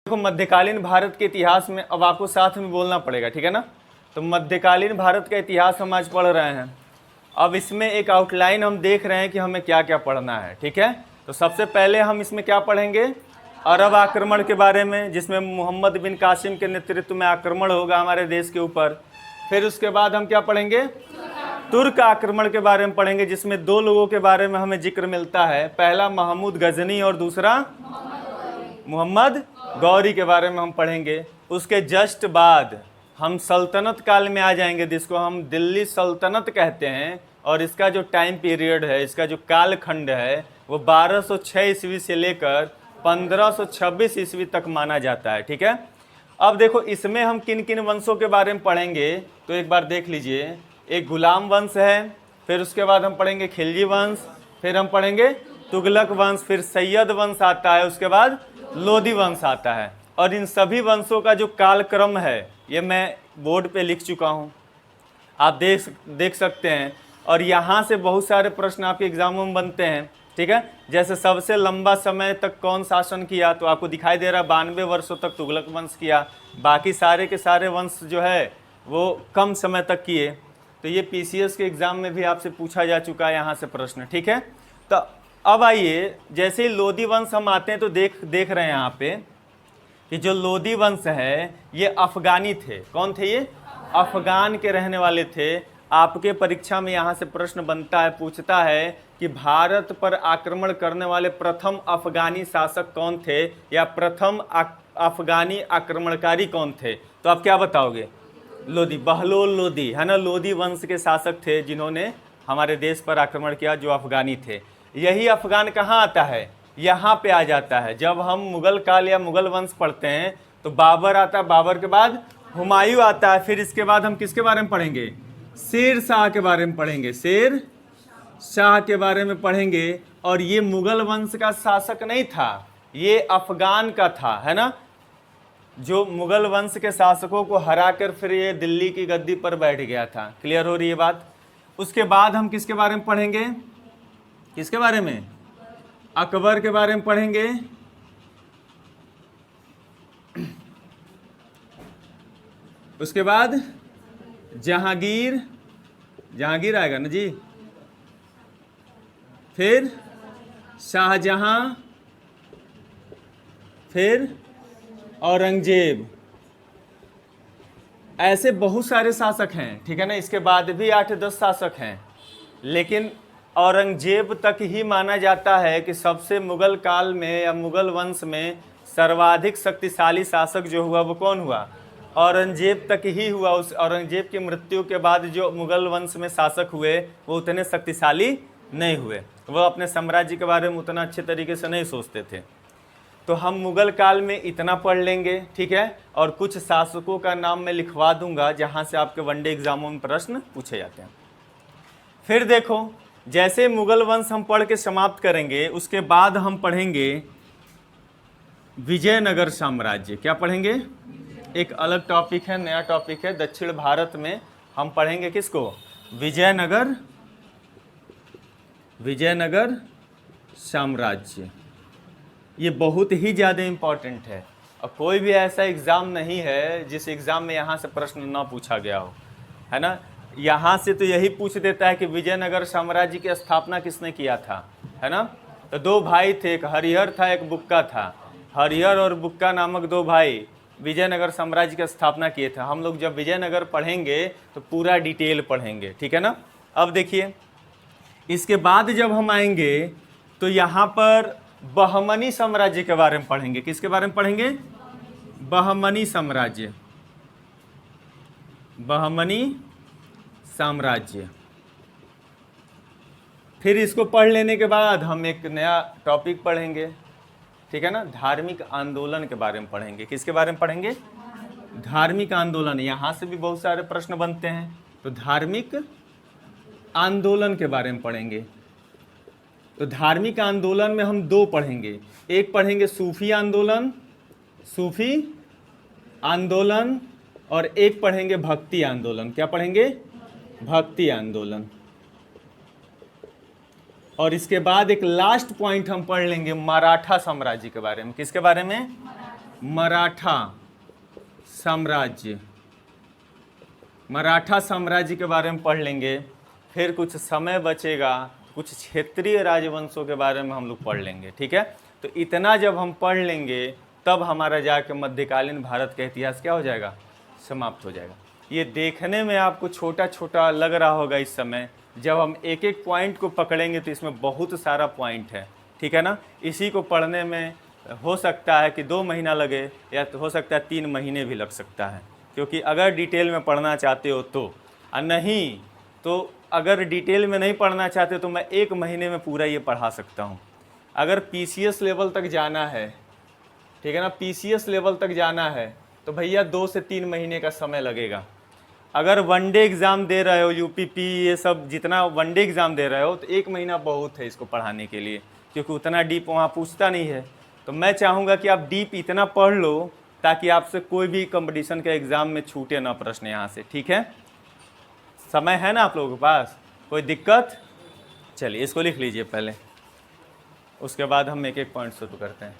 देखो मध्यकालीन भारत के इतिहास में अब आपको साथ में बोलना पड़ेगा, ठीक है ना। तो मध्यकालीन भारत का इतिहास हम आज पढ़ रहे हैं। अब इसमें एक आउटलाइन हम देख रहे हैं कि हमें क्या क्या पढ़ना है, ठीक है। तो सबसे पहले हम इसमें क्या पढ़ेंगे, अरब आक्रमण के बारे में, जिसमें मोहम्मद बिन कासिम के नेतृत्व में आक्रमण होगा हमारे देश के ऊपर। फिर उसके बाद हम क्या पढ़ेंगे, तुर्क आक्रमण के बारे में पढ़ेंगे, जिसमें दो लोगों के बारे में हमें जिक्र मिलता है, पहला महमूद गजनी और दूसरा मोहम्मद गौरी के बारे में हम पढ़ेंगे। उसके जस्ट बाद हम सल्तनत काल में आ जाएंगे, जिसको हम दिल्ली सल्तनत कहते हैं, और इसका जो टाइम पीरियड है, इसका जो कालखंड है, वो 1206 ईस्वी से लेकर 1526 ईस्वी तक माना जाता है, ठीक है। अब देखो इसमें हम किन किन वंशों के बारे में पढ़ेंगे, तो एक बार देख लीजिए। एक गुलाम वंश है, फिर उसके बाद हम पढ़ेंगे खिलजी वंश, फिर हम पढ़ेंगे तुगलक वंश, फिर सैयद वंश आता है, उसके बाद लोधी वंश आता है। और इन सभी वंशों का जो कालक्रम है ये मैं बोर्ड पे लिख चुका हूँ, आप देख सकते हैं। और यहाँ से बहुत सारे प्रश्न आपके एग्जामों में बनते हैं, ठीक है। जैसे सबसे लंबा समय तक कौन शासन किया, तो आपको दिखाई दे रहा है 92 वर्षों तक तुगलक वंश किया। बाकी सारे के सारे वंश जो है वो कम समय तक किए। तो ये पीसीएस के एग्ज़ाम में भी आपसे पूछा जा चुका है यहाँ से प्रश्न, ठीक है। तो अब आइए, जैसे ही लोधी वंश हम आते हैं तो देख रहे हैं यहाँ पे कि जो लोधी वंश है ये अफगानी थे। कौन थे ये? अफगान के रहने वाले थे। आपके परीक्षा में यहाँ से प्रश्न बनता है, पूछता है कि भारत पर आक्रमण करने वाले प्रथम अफगानी शासक कौन थे, या प्रथम अफगानी आक्रमणकारी कौन थे, तो आप क्या बताओगे? लोधी, बहलोल लोधी, है ना। लोधी वंश के शासक थे जिन्होंने हमारे देश पर आक्रमण किया, जो अफगानी थे। यही अफगान कहाँ आता है? यहाँ पे आ जाता है। जब हम मुगल काल या मुगल वंश पढ़ते हैं तो बाबर आता है, बाबर के बाद हुमायूं आता है, फिर इसके बाद हम किसके बारे में पढ़ेंगे? शेर शाह के बारे में पढ़ेंगे, शेर शाह के बारे में पढ़ेंगे। और ये मुगल वंश का शासक नहीं था, ये अफगान का था, है ना, जो मुगल वंश के शासकों को हराकर फिर ये दिल्ली की गद्दी पर बैठ गया था। क्लियर हो रही है बात? उसके बाद हम किसके बारे में पढ़ेंगे? किसके बारे में? अकबर के बारे में पढ़ेंगे। उसके बाद जहांगीर, जहांगीर आएगा ना जी, फिर शाहजहां, फिर औरंगजेब। ऐसे बहुत सारे शासक हैं, ठीक है ना। इसके बाद भी 8-10 शासक हैं, लेकिन औरंगजेब तक ही माना जाता है कि सबसे मुगल काल में या मुगल वंश में सर्वाधिक शक्तिशाली शासक जो हुआ वो कौन हुआ? औरंगजेब तक ही हुआ। उस औरंगजेब की मृत्यु के बाद जो मुगल वंश में शासक हुए वो उतने शक्तिशाली नहीं हुए, वो अपने साम्राज्य के बारे में उतना अच्छे तरीके से नहीं सोचते थे। तो हम मुगल काल में इतना पढ़ लेंगे, ठीक है। और कुछ शासकों का नाम मैं लिखवा दूंगा जहाँ से आपके वनडे एग्जामों में प्रश्न पूछे जाते हैं। फिर देखो, जैसे मुगल वंश हम पढ़ के समाप्त करेंगे, उसके बाद हम पढ़ेंगे विजयनगर साम्राज्य। क्या पढ़ेंगे? एक अलग टॉपिक है, नया टॉपिक है। दक्षिण भारत में हम पढ़ेंगे किसको? विजयनगर, विजयनगर साम्राज्य। ये बहुत ही ज़्यादा इम्पॉर्टेंट है, और कोई भी ऐसा एग्ज़ाम नहीं है जिस एग्ज़ाम में यहाँ से प्रश्न ना पूछा गया हो, है ना। यहाँ से तो यही पूछ देता है कि विजयनगर साम्राज्य की स्थापना किसने किया था, है ना। तो दो भाई थे, एक हरिहर था, एक बुक्का था। हरिहर और बुक्का नामक दो भाई विजयनगर साम्राज्य की स्थापना किए थे। हम लोग जब विजयनगर पढ़ेंगे तो पूरा डिटेल पढ़ेंगे, ठीक है ना। अब देखिए, इसके बाद जब हम आएंगे तो यहाँ पर बहमनी साम्राज्य के बारे में पढ़ेंगे। किसके बारे में पढ़ेंगे? बहमनी साम्राज्य, बहमनी साम्राज्य। फिर इसको पढ़ लेने के बाद हम एक नया टॉपिक पढ़ेंगे, ठीक है ना। धार्मिक आंदोलन के बारे में पढ़ेंगे। किसके बारे में पढ़ेंगे? धार्मिक आंदोलन। यहाँ से भी बहुत सारे प्रश्न बनते हैं, तो धार्मिक आंदोलन के बारे में पढ़ेंगे। तो धार्मिक आंदोलन में हम दो पढ़ेंगे, एक पढ़ेंगे सूफी आंदोलन, सूफी आंदोलन, और एक पढ़ेंगे भक्ति आंदोलन। क्या पढ़ेंगे? भक्ति आंदोलन। और इसके बाद एक लास्ट पॉइंट हम पढ़ लेंगे मराठा साम्राज्य के बारे में। किसके बारे में? मराठा साम्राज्य, मराठा साम्राज्य के बारे में पढ़ लेंगे। फिर कुछ समय बचेगा, कुछ क्षेत्रीय राजवंशों के बारे में हम लोग पढ़ लेंगे, ठीक है। तो इतना जब हम पढ़ लेंगे तब हमारा जाके मध्यकालीन भारत का इतिहास क्या हो जाएगा, समाप्त हो जाएगा। ये देखने में आपको छोटा छोटा लग रहा होगा इस समय, जब हम एक एक पॉइंट को पकड़ेंगे तो इसमें बहुत सारा पॉइंट है, ठीक है ना। इसी को पढ़ने में हो सकता है कि 2 महीना लगे या तो हो सकता है 3 महीने भी लग सकता है, क्योंकि अगर डिटेल में पढ़ना चाहते हो तो, और नहीं तो अगर डिटेल में नहीं पढ़ना चाहते तो मैं 1 महीने में पूरा ये पढ़ा सकता हूँ। अगर पीसीएस लेवल तक जाना है, ठीक है ना, पीसीएस लेवल तक जाना है तो भैया 2 से 3 महीने का समय लगेगा। अगर वनडे एग्ज़ाम दे रहे हो, यूपीपी ये सब जितना वनडे एग्ज़ाम दे रहे हो तो 1 महीना बहुत है इसको पढ़ाने के लिए, क्योंकि उतना डीप वहाँ पूछता नहीं है। तो मैं चाहूँगा कि आप डीप इतना पढ़ लो ताकि आपसे कोई भी कंपटीशन के एग्ज़ाम में छूटे ना प्रश्न यहाँ से, ठीक है। समय है ना आप लोगों के पास, कोई दिक्कत? चलिए इसको लिख लीजिए पहले, उसके बाद हम एक एक पॉइंट शुरू करते हैं।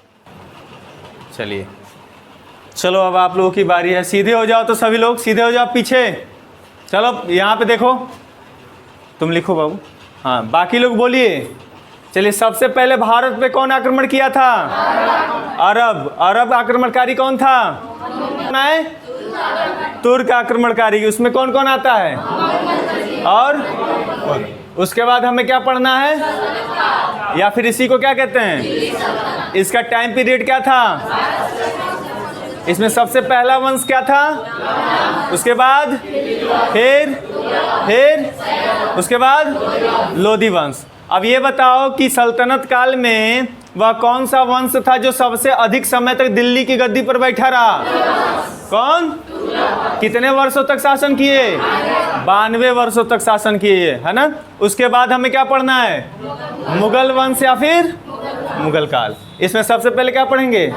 चलिए चलो अब आप लोगों की बारी है। सीधे हो जाओ तो सभी लोग सीधे हो जाओ पीछे। चलो यहाँ पे देखो, तुम लिखो बाबू, हाँ बाकी लोग बोलिए। चलिए सबसे पहले भारत पे कौन आक्रमण किया था? अरब। अरब आक्रमणकारी कौन था? है तुर्क आक्रमणकारी। उसमें कौन कौन आता है? और उसके बाद हमें क्या पढ़ना है, या फिर इसी को क्या कहते हैं? इसका टाइम पीरियड क्या था? इसमें सबसे पहला वंश क्या था? उसके बाद फिर उसके बाद लोधी वंश। अब ये बताओ कि सल्तनत काल में वह कौन सा वंश था जो सबसे अधिक समय तक दिल्ली की गद्दी पर बैठा रहा? कौन? कितने वर्षों तक शासन किए? 92 वर्षों तक शासन किए, है ना। उसके बाद हमें क्या पढ़ना है? मुगल वंश या फिर मुगल काल। इसमें सबसे पहले क्या पढ़ेंगे?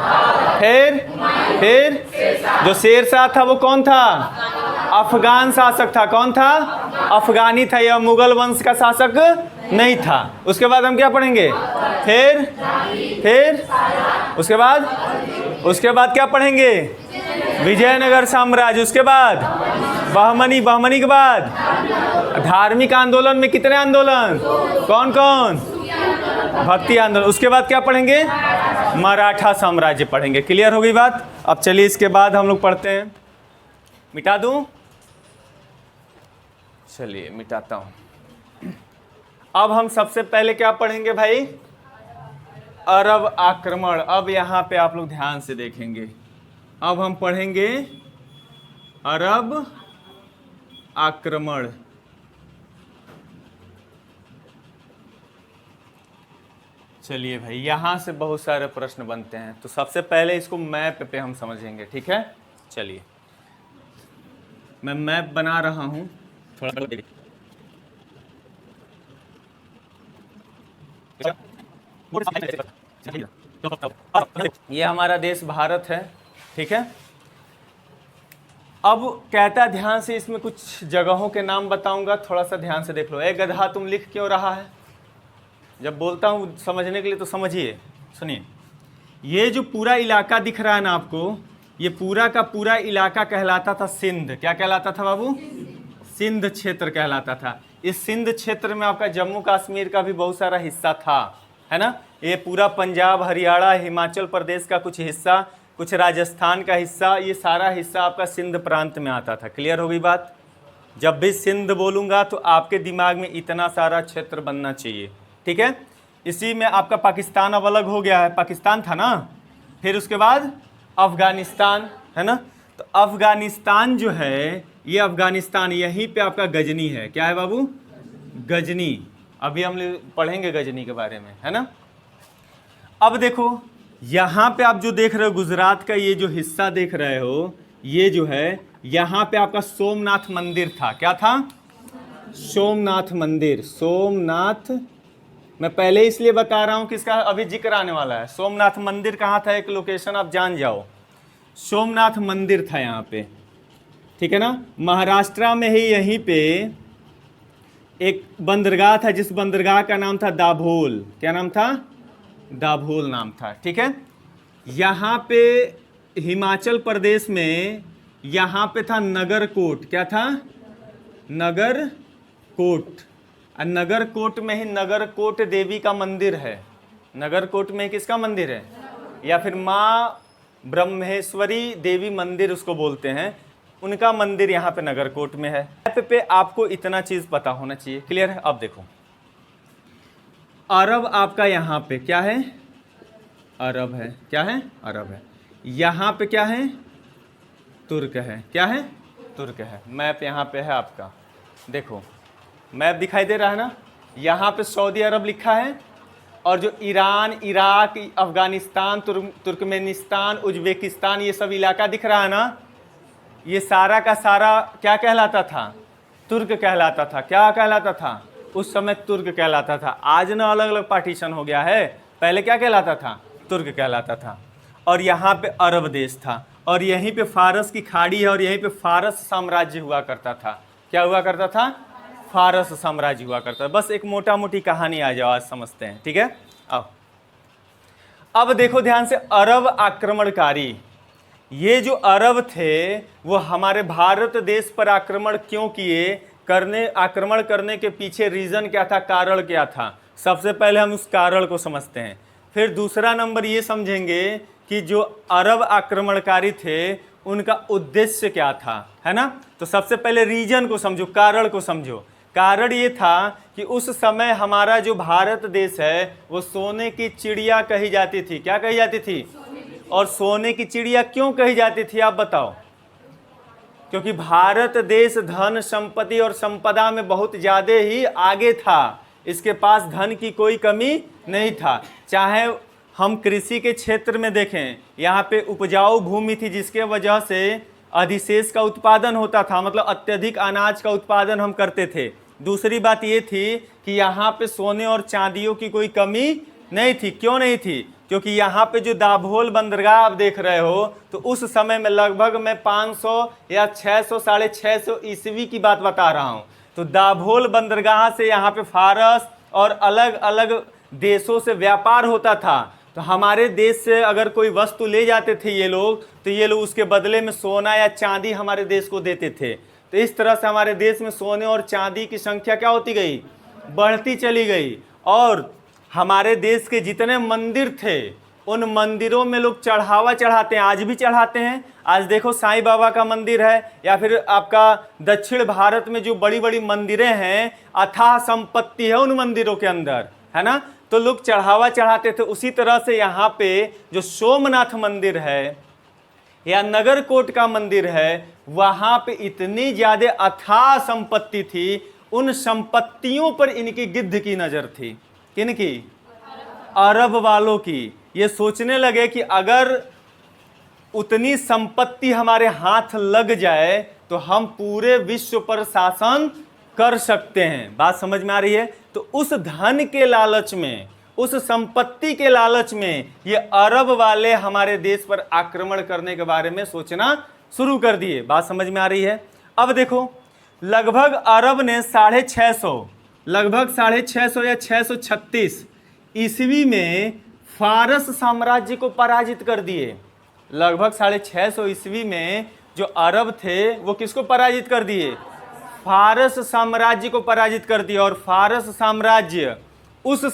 फिर जो शेरशाह था वो कौन था? अफगान शासक था। कौन था? अफगानी था, यह मुगल वंश का शासक नहीं था। उसके बाद हम क्या पढ़ेंगे? फिर उसके बाद क्या पढ़ेंगे? विजयनगर साम्राज्य। उसके बाद बहमनी के बाद धार्मिक आंदोलन में कितने आंदोलन? कौन कौन? भक्ति आंदोलन। उसके बाद क्या पढ़ेंगे? मराठा साम्राज्य पढ़ेंगे। क्लियर हो गई बात? अब चलिए इसके बाद हम लोग पढ़ते हैं। मिटा दूं? चलिए मिटाता हूं। अब हम सबसे पहले क्या पढ़ेंगे भाई? अरब आक्रमण। अब यहाँ पे आप लोग ध्यान से देखेंगे, अब हम पढ़ेंगे अरब आक्रमण। चलिए भाई यहाँ से बहुत सारे प्रश्न बनते हैं, तो सबसे पहले इसको मैप पे हम समझेंगे, ठीक है। चलिए मैं मैप बना रहा हूँ, थोड़ा ये हमारा देश भारत है, ठीक है। अब कहता ध्यान से, इसमें कुछ जगहों के नाम बताऊंगा, थोड़ा सा ध्यान से देख लो। ए गधा तुम लिख क्यों रहा है? जब बोलता हूँ समझने के लिए तो समझिए। सुनिए, ये जो पूरा इलाका दिख रहा है ना आपको, ये पूरा का पूरा इलाका कहलाता था सिंध। क्या कहलाता था बाबू? सिंध क्षेत्र कहलाता था। इस सिंध क्षेत्र में आपका जम्मू कश्मीर का भी बहुत सारा हिस्सा था, है ना। ये पूरा पंजाब, हरियाणा, हिमाचल प्रदेश का कुछ हिस्सा, कुछ राजस्थान का हिस्सा, ये सारा हिस्सा आपका सिंध प्रांत में आता था। क्लियर हो गई बात? जब भी सिंध बोलूँगा तो आपके दिमाग में इतना सारा क्षेत्र बनना चाहिए, ठीक है। इसी में आपका पाकिस्तान अब अलग हो गया है, पाकिस्तान था ना, फिर उसके बाद अफ़गानिस्तान, है ना। तो अफ़गानिस्तान जो है, ये अफ़गानिस्तान, यहीं पे आपका गजनी है। क्या है बाबू? गजनी। अभी हम पढ़ेंगे गजनी के बारे में, है ना। अब देखो यहाँ पे आप जो देख रहे हो, गुजरात का ये जो हिस्सा देख रहे हो, ये जो है, यहाँ पे आपका सोमनाथ मंदिर था। क्या था? सोमनाथ मंदिर। सोमनाथ, मैं पहले इसलिए बता रहा हूँ कि इसका अभी जिक्र आने वाला है। सोमनाथ मंदिर कहाँ था? एक लोकेशन आप जान जाओ। सोमनाथ मंदिर था यहाँ पे, ठीक है ना। महाराष्ट्र में ही यहीं पे एक बंदरगाह था, जिस बंदरगाह का नाम था दाभोल। क्या नाम था? दाभोल नाम था, ठीक है। यहाँ पे हिमाचल प्रदेश में यहाँ पे था नगरकोट। क्या था? नगरकोट। और नगरकोट में ही नगरकोट देवी का मंदिर है। नगरकोट में किसका मंदिर है? या फिर माँ ब्रह्मेश्वरी देवी मंदिर उसको बोलते हैं, उनका मंदिर यहाँ पे नगरकोट में है। मैप पे आपको इतना चीज पता होना चाहिए। क्लियर है? अब देखो, अरब आपका यहाँ पे क्या है? अरब है। क्या है? अरब है। यहाँ पे क्या है? तुर्क है। क्या है? तुर्क है। मैप यहाँ पे है आपका, देखो मैप दिखाई दे रहा है ना। यहाँ पे सऊदी अरब लिखा है, और जो Iran, Iraq, Afghanistan, Turkmenistan, Uzbekistan, ये सब इलाका दिख रहा है ना, ये सारा का सारा क्या कहलाता था? तुर्क कहलाता था। क्या कहलाता था? उस समय तुर्क कहलाता था। आज ना अलग अलग पार्टीशन हो गया है, पहले क्या कहलाता था? तुर्क कहलाता था। और यहाँ पे अरब देश था, और यहीं पे फारस की खाड़ी है, और यहीं पे फारस साम्राज्य हुआ करता था। क्या हुआ करता था? फारस साम्राज्य हुआ करता था। बस एक मोटा मोटी कहानी आ जाओ, आज समझते हैं। ठीक है? अब देखो ध्यान से, अरब आक्रमणकारी, ये जो अरब थे वो हमारे भारत देश पर आक्रमण क्यों किए? आक्रमण करने के पीछे रीजन क्या था? कारण क्या था? सबसे पहले हम उस कारण को समझते हैं, फिर दूसरा नंबर ये समझेंगे कि जो अरब आक्रमणकारी थे उनका उद्देश्य क्या था, है ना। तो सबसे पहले रीजन को समझो, कारण को समझो। कारण ये था कि उस समय हमारा जो भारत देश है वो सोने की चिड़िया कही जाती थी। क्या कही जाती थी? और सोने की चिड़िया क्यों कही जाती थी, आप बताओ? क्योंकि भारत देश धन संपत्ति और संपदा में बहुत ज़्यादा ही आगे था। इसके पास धन की कोई कमी नहीं था। चाहे हम कृषि के क्षेत्र में देखें, यहाँ पे उपजाऊ भूमि थी, जिसके वजह से अधिशेष का उत्पादन होता था, मतलब अत्यधिक अनाज का उत्पादन हम करते थे। दूसरी बात ये थी कि यहाँ पे सोने और चांदियों की कोई कमी नहीं थी। क्यों नहीं थी? क्योंकि यहाँ पे जो दाभोल बंदरगाह आप देख रहे हो, तो उस समय में लगभग मैं 500 या 600 650 ईस्वी की बात बता रहा हूँ। तो दाभोल बंदरगाह से यहाँ पे फारस और अलग अलग देशों से व्यापार होता था। तो हमारे देश से अगर कोई वस्तु ले जाते थे ये लोग, तो ये लोग उसके बदले में सोना या चांदी हमारे देश को देते थे। तो इस तरह से हमारे देश में सोने और चांदी की संख्या क्या होती गई? बढ़ती चली गई। और हमारे देश के जितने मंदिर थे, उन मंदिरों में लोग चढ़ावा चढ़ाते हैं, आज भी चढ़ाते हैं। आज देखो साईं बाबा का मंदिर है, या फिर आपका दक्षिण भारत में जो बड़ी बड़ी मंदिरें हैं, अथाह संपत्ति है उन मंदिरों के अंदर, है ना। तो लोग चढ़ावा चढ़ाते थे। उसी तरह से यहाँ पे जो सोमनाथ मंदिर है या नगरकोट का मंदिर है, वहाँ पे इतनी ज़्यादा अथाह संपत्ति थी, उन संपत्तियों पर इनकी गिद्ध की नज़र थी। किनकी? अरब वालों की। ये सोचने लगे कि अगर उतनी संपत्ति हमारे हाथ लग जाए तो हम पूरे विश्व पर शासन कर सकते हैं। बात समझ में आ रही है? तो उस धन के लालच में, उस संपत्ति के लालच में ये अरब वाले हमारे देश पर आक्रमण करने के बारे में सोचना शुरू कर दिए। बात समझ में आ रही है? अब देखो, लगभग अरब ने 650, लगभग 650 या 636 ईस्वी में फारस साम्राज्य को पराजित कर दिए। लगभग 650 ईस्वी में जो अरब थे वो किसको पराजित कर दिए? फारस साम्राज्य को पराजित कर दिया। और फारस साम्राज्य उस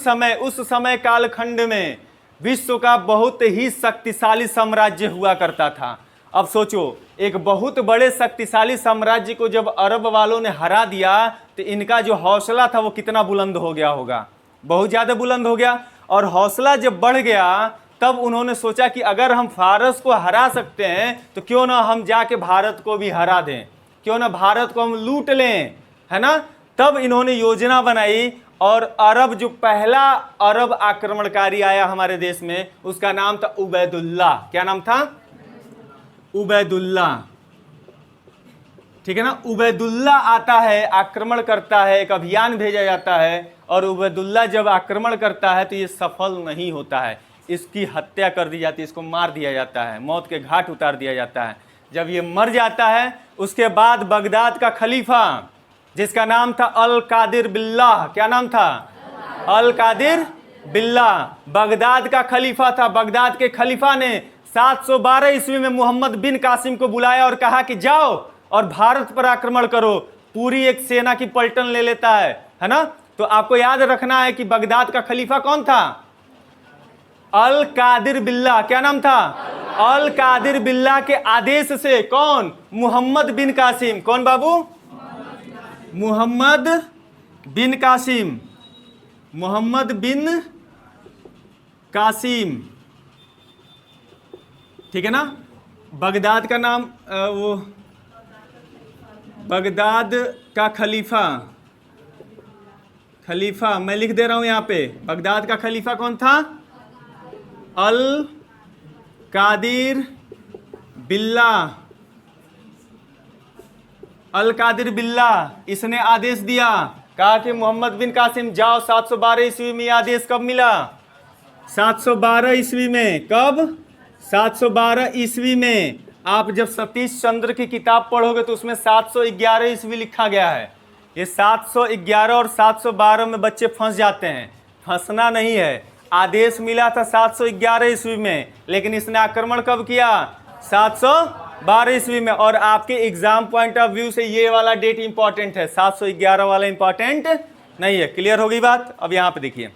समय कालखंड में विश्व का बहुत ही शक्तिशाली साम्राज्य हुआ करता था। अब सोचो, एक बहुत बड़े शक्तिशाली साम्राज्य को जब अरब वालों ने हरा दिया, तो इनका जो हौसला था वो कितना बुलंद हो गया होगा? बहुत ज़्यादा बुलंद हो गया। और हौसला जब बढ़ गया, तब उन्होंने सोचा कि अगर हम फारस को हरा सकते हैं तो क्यों ना हम जाके भारत को भी हरा दें, क्यों ना भारत को हम लूट लें, है ना। तब इन्होंने योजना बनाई, और अरब जो पहला अरब आक्रमणकारी आया हमारे देश में, उसका नाम था उबैदुल्ला। क्या नाम था? उबैदुल्ला। ठीक है ना। उबैदुल्ला आता है, आक्रमण करता है, एक अभियान भेजा जाता है, और उबैदुल्ला जब आक्रमण करता है तो ये सफल नहीं होता है। इसकी हत्या कर दी जाती है, इसको मार दिया जाता है, मौत के घाट उतार दिया जाता है। जब ये मर जाता है, उसके बाद बगदाद का खलीफा, जिसका नाम था अल कादिर बिल्लाह, क्या नाम था? अल कादिर बिल्लाह, बगदाद का खलीफा था। बगदाद के खलीफा ने 712 ईस्वी में मोहम्मद बिन कासिम को बुलाया और कहा कि जाओ और भारत पर आक्रमण करो, पूरी एक सेना की पलटन ले लेता है ना। तो आपको याद रखना है कि बगदाद का खलीफा कौन था? अल कादिर बिल्ला। क्या नाम था? अल कादिर बिल्ला के आदेश से कौन? मोहम्मद बिन कासिम। कौन बाबू? मोहम्मद बिन कासिम। मोहम्मद बिन कासिम, ठीक है ना। बगदाद का नाम वो बगदाद का खलीफा मैं लिख दे रहा हूं यहां पे। बगदाद का खलीफा कौन था? अल कादिर बिल्ला। अल कादिर बिल्ला, इसने आदेश दिया, कहा कि मोहम्मद बिन कासिम जाओ। 712 ईस्वी में यह आदेश कब मिला? 712 ईस्वी में। कब? 712 ईस्वी में। आप जब सतीश चंद्र की किताब पढ़ोगे तो उसमें 711 ईस्वी लिखा गया है। ये 711 और 712 में बच्चे फंस जाते हैं। फंसना नहीं है। आदेश मिला था 711 ईस्वी में, लेकिन इसने आक्रमण कब किया? 712 ईस्वी में। और आपके एग्जाम पॉइंट ऑफ व्यू से ये वाला डेट इंपॉर्टेंट है, 711 वाला इंपॉर्टेंट नहीं है। क्लियर होगी बात? अब यहाँ पे देखिए,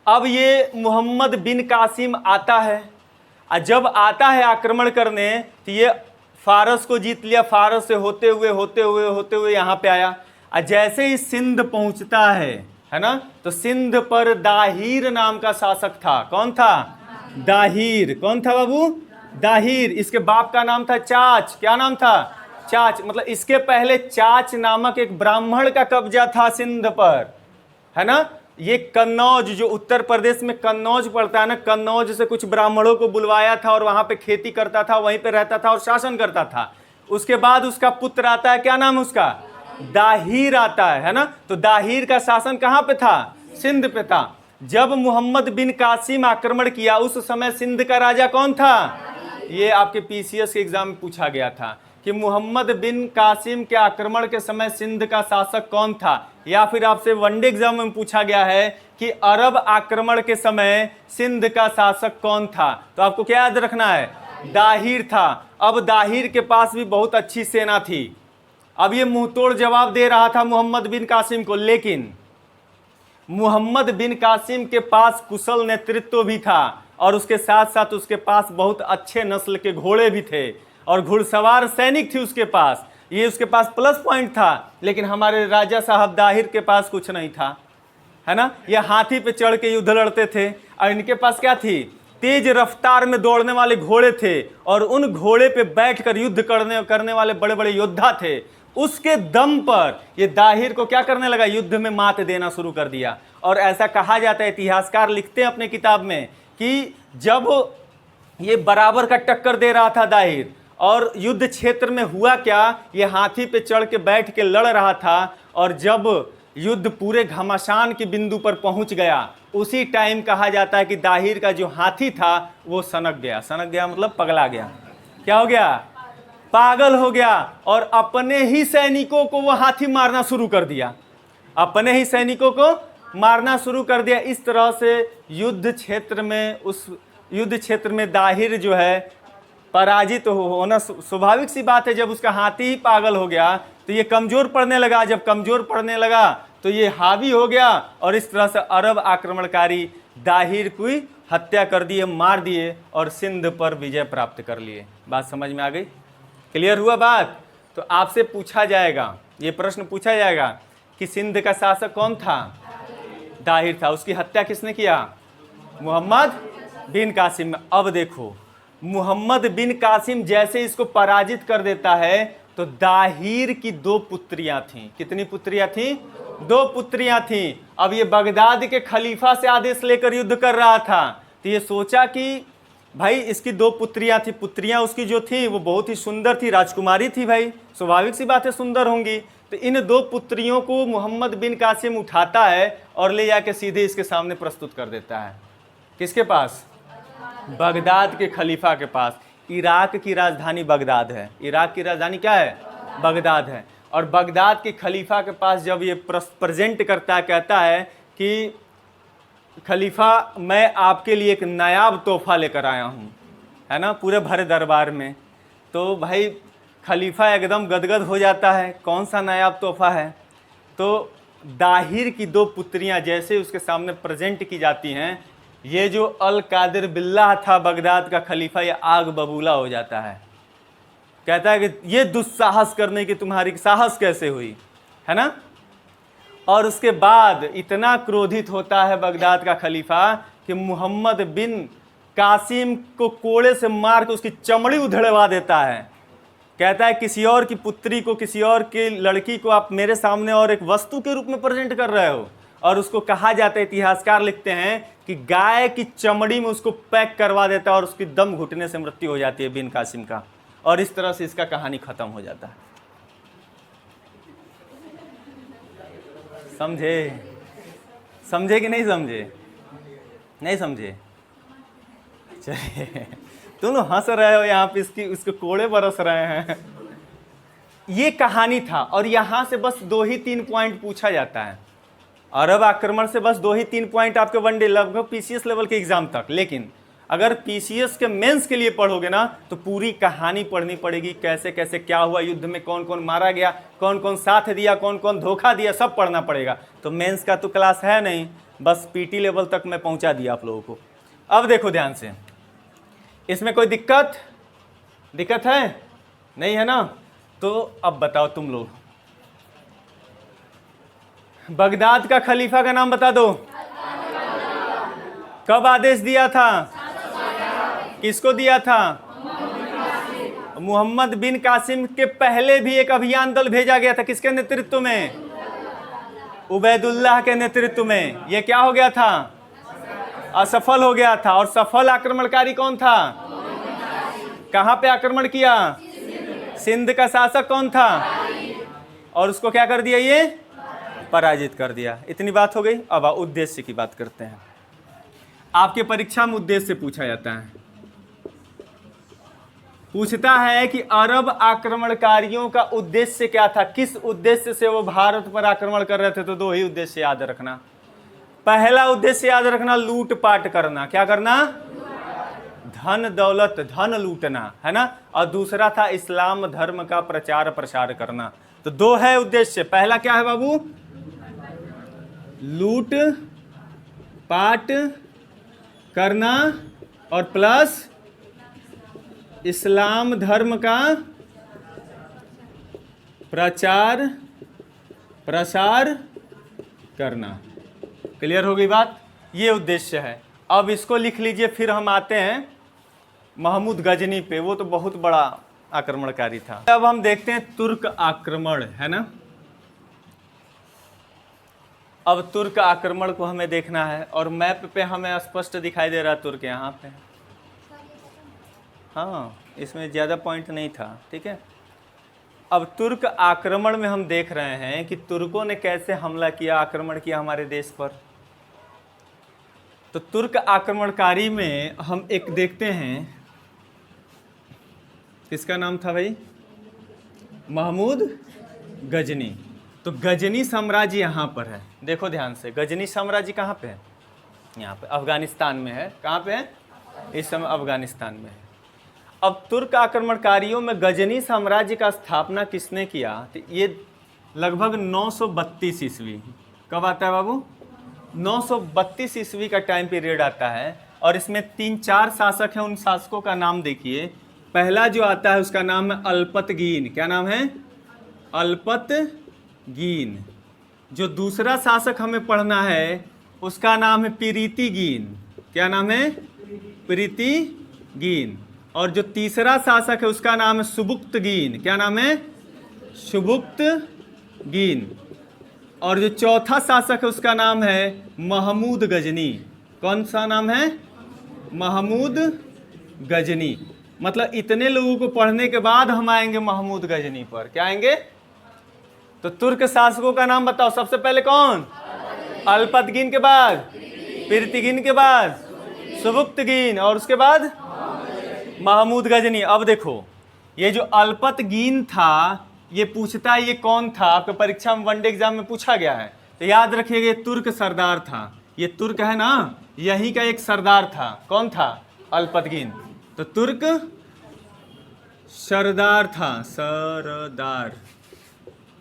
अब ये मोहम्मद बिन कासिम आता है, और जब आता है आक्रमण करने तो ये फारस को जीत लिया। फारस से होते हुए यहाँ पे आया, और जैसे ही सिंध पहुंचता है ना, तो सिंध पर दाहिर नाम का शासक था। कौन था? दाहिर। कौन था बाबू? दाहिर। इसके बाप का नाम था चाच। क्या नाम था? चाच। मतलब इसके पहले चाच नामक एक ब्राह्मण का कब्जा था सिंध पर, है ना। ये कन्नौज, जो उत्तर प्रदेश में कन्नौज पड़ता है ना, कन्नौज से कुछ ब्राह्मणों को बुलवाया था और वहां पे खेती करता था, वहीं पे रहता था और शासन करता था। उसके बाद उसका पुत्र आता है, क्या नाम उसका? दाहिर आता है ना। तो दाहिर का शासन कहां पे था? सिंध पे था। जब मोहम्मद बिन कासिम आक्रमण किया उस समय सिंध का राजा कौन था? ये आपके पीसीएस के एग्जाम में पूछा गया था कि मोहम्मद बिन कासिम के आक्रमण के समय सिंध का शासक कौन था। या फिर आपसे वनडे एग्जाम में पूछा गया है कि अरब आक्रमण के समय सिंध का शासक कौन था। तो आपको क्या याद रखना है? दाहिर था। अब दाहिर के पास भी बहुत अच्छी सेना थी। अब ये मुंहतोड़ जवाब दे रहा था मोहम्मद बिन कासिम को, लेकिन मोहम्मद बिन कासिम के पास कुशल नेतृत्व भी था और उसके साथ साथ उसके पास बहुत अच्छे नस्ल के घोड़े भी थे और घुड़सवार सैनिक थी उसके पास। ये उसके पास प्लस पॉइंट था। लेकिन हमारे राजा साहब दाहिर के पास कुछ नहीं था, है ना। ये हाथी पे चढ़ के युद्ध लड़ते थे और इनके पास क्या थी? तेज रफ्तार में दौड़ने वाले घोड़े थे और उन घोड़े पे बैठकर युद्ध करने वाले बड़े बड़े योद्धा थे। उसके दम पर ये दाहिर को क्या करने लगा? युद्ध में मात देना शुरू कर दिया। और ऐसा कहा जाता है, इतिहासकार लिखते हैं अपने किताब में कि जब ये बराबर का टक्कर दे रहा था दाहिर, और युद्ध क्षेत्र में हुआ क्या, ये हाथी पे चढ़ के बैठ के लड़ रहा था, और जब युद्ध पूरे घमासान के बिंदु पर पहुंच गया, उसी टाइम कहा जाता है कि दाहिर का जो हाथी था वो सनक गया। सनक गया मतलब पगला गया। क्या हो गया? पागल हो गया। और अपने ही सैनिकों को वो हाथी मारना शुरू कर दिया। अपने ही सैनिकों को मारना शुरू कर दिया। इस तरह से युद्ध क्षेत्र में, उस युद्ध क्षेत्र में दाहिर जो है पराजित तो होना स्वाभाविक सी बात है। जब उसका हाथी ही पागल हो गया तो ये कमजोर पड़ने लगा। जब कमजोर पड़ने लगा तो ये हावी हो गया और इस तरह से अरब आक्रमणकारी दाहिर की हत्या कर दिए, मार दिए और सिंध पर विजय प्राप्त कर लिए। बात समझ में आ गई? क्लियर हुआ बात? तो आपसे पूछा जाएगा, ये प्रश्न पूछा जाएगा कि सिंध का शासक कौन था? दाहिर था। उसकी हत्या किसने किया? मोहम्मद बिन कासिम। अब देखो, मोहम्मद बिन कासिम जैसे इसको पराजित कर देता है तो दाहिर की 2 पुत्रियां थीं। कितनी पुत्रियां थीं? 2 पुत्रियां थीं। अब ये बगदाद के खलीफा से आदेश लेकर युद्ध कर रहा था, तो ये सोचा कि भाई इसकी 2 पुत्रियां थी। पुत्रियां उसकी जो थी वो बहुत ही सुंदर थी, राजकुमारी थी। भाई स्वाभाविक सी बात है, सुंदर होंगी। तो इन 2 पुत्रियों को मोहम्मद बिन कासिम उठाता है और ले जाके सीधे इसके सामने प्रस्तुत कर देता है। किसके पास? बगदाद के खलीफा के पास। इराक की राजधानी बगदाद है। इराक की राजधानी क्या है? बगदाद है। और बगदाद के खलीफा के पास जब ये प्रेजेंट करता है, कहता है कि खलीफा मैं आपके लिए एक नायाब तोहफा लेकर आया हूँ। है ना, पूरे भरे दरबार में। तो भाई खलीफा एकदम गदगद हो जाता है, कौन सा नायाब तोहफा है। तो दाहिर की 2 पुत्रियां जैसे उसके सामने प्रेजेंट की जाती हैं, ये जो अल कादिर बिल्लाह था बगदाद का खलीफा, ये आग बबूला हो जाता है। कहता है कि ये दुस्साहस करने की तुम्हारी साहस कैसे हुई, है ना। और उसके बाद इतना क्रोधित होता है बगदाद का खलीफा कि मोहम्मद बिन कासिम को कोड़े से मार के उसकी चमड़ी उधड़वा देता है। कहता है किसी और की पुत्री को, किसी और की लड़की को आप मेरे सामने और एक वस्तु के रूप में प्रेजेंट कर रहे हो। और उसको कहा जाता है, इतिहासकार लिखते हैं कि गाय की चमड़ी में उसको पैक करवा देता है और उसकी दम घुटने से मृत्यु हो जाती है बिन कासिम का। और इस तरह से इसका कहानी खत्म हो जाता है। समझे? समझे कि नहीं समझे? नहीं समझे? चलिए, तुम लोग हंस रहे हो यहाँ पे, इसके कोड़े बरस रहे हैं। ये कहानी था। और यहाँ से बस 2 ही 3 पॉइंट पूछा जाता है। अरब आक्रमण से बस 2 ही 3 पॉइंट आपके वनडे लगभग पीसीएस लेवल के एग्जाम तक। लेकिन अगर पीसीएस के मेंस के लिए पढ़ोगे ना, तो पूरी कहानी पढ़नी पड़ेगी, कैसे कैसे क्या हुआ, युद्ध में कौन कौन मारा गया, कौन कौन साथ दिया, कौन कौन धोखा दिया, सब पढ़ना पड़ेगा। तो मेंस का तो क्लास है नहीं, बस पीटी लेवल तक मैं पहुंचा दिया आप लोगों को। अब देखो ध्यान से, इसमें कोई दिक्कत है? नहीं है ना। तो अब बताओ तुम लोग, बगदाद का खलीफा का नाम बता दो। कब आदेश दिया था? किसको दिया था? मोहम्मद बिन कासिम के पहले भी एक अभियान दल भेजा गया था। किसके नेतृत्व में? उबैदुल्लाह के नेतृत्व में। यह क्या हो गया था? असफल हो गया था। और सफल आक्रमणकारी कौन था? कहां पे आक्रमण किया? सिंध का शासक कौन था? और उसको क्या कर दिया? ये पराजित कर दिया। इतनी बात हो गई। अब उद्देश्य की बात करते हैं। आपके परीक्षा में उद्देश्य पूछा जाता है। पूछता है कि अरब आक्रमणकारियों का उद्देश्य क्या था, किस उद्देश्य से वो भारत पर आक्रमण कर रहे थे। तो 2 ही उद्देश्य याद रखना। पहला उद्देश्य याद रखना, लूटपाट करना। क्या करना? धन दौलत, धन लूटना, है ना। और दूसरा था इस्लाम धर्म का प्रचार प्रसार करना। तो 2 है उद्देश्य। पहला क्या है बाबू? लूट पाट करना और प्लस इस्लाम धर्म का प्रचार प्रसार करना। क्लियर हो गई बात? ये उद्देश्य है। अब इसको लिख लीजिए। फिर हम आते हैं महमूद गजनी पे। वो तो बहुत बड़ा आक्रमणकारी था। अब हम देखते हैं तुर्क आक्रमण, है ना। अब तुर्क आक्रमण को हमें देखना है और मैप पे हमें स्पष्ट दिखाई दे रहा है तुर्क यहाँ पे। हाँ, इसमें ज़्यादा पॉइंट नहीं था, ठीक है। अब तुर्क आक्रमण में हम देख रहे हैं कि तुर्कों ने कैसे हमला किया, आक्रमण किया हमारे देश पर। तो तुर्क आक्रमणकारी में हम एक देखते हैं, किसका नाम था भाई? महमूद गजनी। तो गजनी साम्राज्य यहाँ पर है। देखो ध्यान से, गजनी साम्राज्य कहाँ पे है? यहाँ पे अफगानिस्तान में है। कहाँ पे है? इस समय अफगानिस्तान में है। अब तुर्क आक्रमणकारियों में गजनी साम्राज्य का स्थापना किसने किया? तो ये लगभग 932 ईस्वी। कब आता है बाबू? 932 ईस्वी का टाइम पीरियड आता है। और इसमें 3-4 शासक हैं। उन शासकों का नाम देखिए। पहला जो आता है उसका नाम है अल्पतगीन। क्या नाम है? अल्पतगीन। जो दूसरा शासक हमें पढ़ना है उसका नाम है पिरितिगीन। क्या नाम है? पिरितिगीन। और जो तीसरा शासक है उसका नाम है सुबुक्तगीन। क्या नाम है? सुबुक्तगीन। और जो चौथा शासक है उसका नाम है महमूद गजनी। कौन सा नाम है? महमूद गजनी। मतलब इतने लोगों को पढ़ने के बाद हम आएंगे महमूद गजनी पर। क्या आएंगे? तो तुर्क शासकों का नाम बताओ। सबसे पहले कौन? अल्पतगीन के बाद पिरतिगीन के बाद सुबुक्तगीन और उसके बाद महमूद गजनी। अब देखो, ये जो अल्पतगीन था, ये पूछता है ये कौन था। आपके परीक्षा में वनडे एग्जाम में पूछा गया है। तो याद रखिएगा, ये तुर्क सरदार था। ये तुर्क है ना, यहीं का एक सरदार था। कौन था? अल्पतगीन। तो तुर्क सरदार था,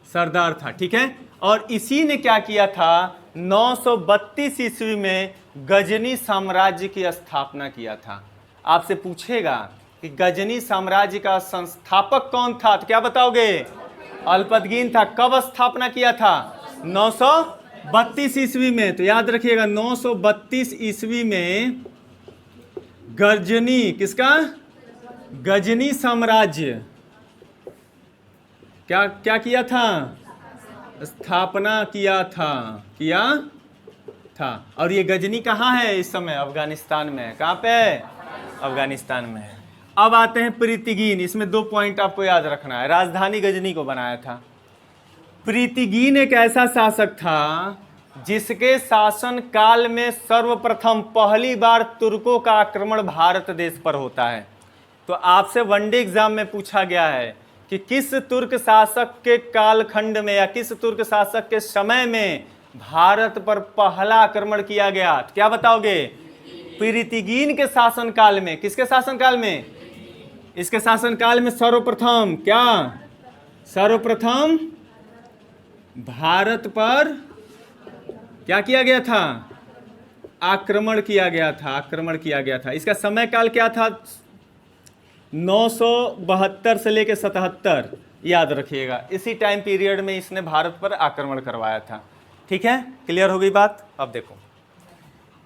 सरदार था, ठीक है। और इसी ने क्या किया था, 932 ईस्वी में गजनी साम्राज्य की स्थापना किया था। आपसे पूछेगा कि गजनी साम्राज्य का संस्थापक कौन था, तो क्या बताओगे, अल्पतगीन था। कब स्थापना किया था, 932 ईस्वी में। तो याद रखिएगा 932 ईस्वी में गजनी, किसका, गजनी साम्राज्य क्या क्या किया था, स्थापना किया था। और ये गजनी कहाँ है इस समय, अफगानिस्तान में है। कहाँ पे है, अफगानिस्तान में है। अब आते हैं प्रीतिगीन। इसमें 2 पॉइंट आपको याद रखना है। राजधानी गजनी को बनाया था। प्रीतिगीन एक ऐसा शासक था जिसके शासन काल में सर्वप्रथम पहली बार तुर्कों का आक्रमण भारत देश पर होता है। तो आपसे वनडे एग्जाम में पूछा गया है कि किस तुर्क शासक के कालखंड में या किस तुर्क शासक के समय में भारत पर पहला आक्रमण किया गया, तो क्या बताओगे, प्रीतिगीन के शासनकाल में। किसके शासनकाल में, इसके शासनकाल में सर्वप्रथम क्या, सर्वप्रथम भारत पर क्या किया गया था, आक्रमण किया गया था। इसका समय काल क्या था, 972 से लेकर 77, याद रखिएगा। इसी टाइम पीरियड में इसने भारत पर आक्रमण करवाया था। ठीक है, क्लियर हो गई बात। अब देखो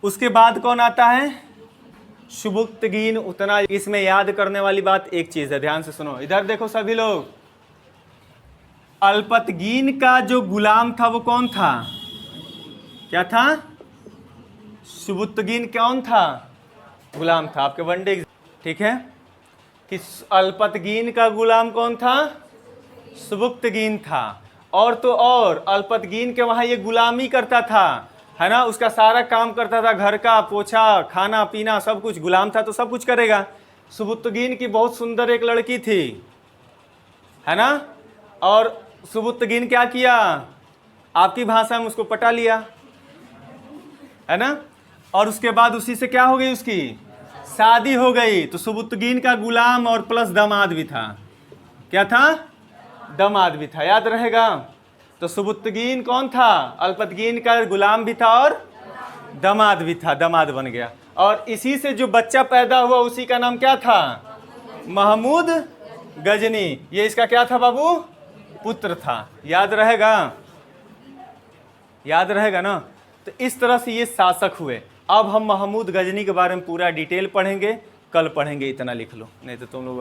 उसके बाद कौन आता है, सुबुक्तगीन। उतना इसमें याद करने वाली बात एक चीज है, ध्यान से सुनो। इधर देखो सभी लोग, अल्पतगीन का जो गुलाम था वो कौन था, क्या था, सुबुक्तगीन कौन था, गुलाम था। आपके वनडे, ठीक है, कि अल्पतगीन का गुलाम कौन था, सुबुक्तगीन था। और तो और अल्पतगीन के वहां ये गुलामी करता था, है ना, उसका सारा काम करता था, घर का पोछा, खाना पीना सब कुछ। गुलाम था तो सब कुछ करेगा। सुबुक्तगीन की बहुत सुंदर एक लड़की थी, है ना, और सुबुक्तगीन क्या किया, आपकी भाषा में उसको पटा लिया, है ना। और उसके बाद उसी से क्या हो गई, उसकी शादी हो गई। तो सुबुक्तगीन का गुलाम और प्लस दामाद भी था। क्या था, दामाद भी था, याद रहेगा। तो सुबुक्तगीन कौन था, अल्पतगीन का गुलाम भी था और दामाद भी था, दामाद बन गया। और इसी से जो बच्चा पैदा हुआ उसी का नाम क्या था, महमूद गजनी। ये इसका क्या था बाबू, पुत्र था। याद रहेगा, याद रहेगा ना। तो इस तरह से ये शासक हुए। अब हम महमूद गजनी के बारे में पूरा डिटेल पढ़ेंगे, कल पढ़ेंगे, इतना लिख लो, नहीं तो तुम लोग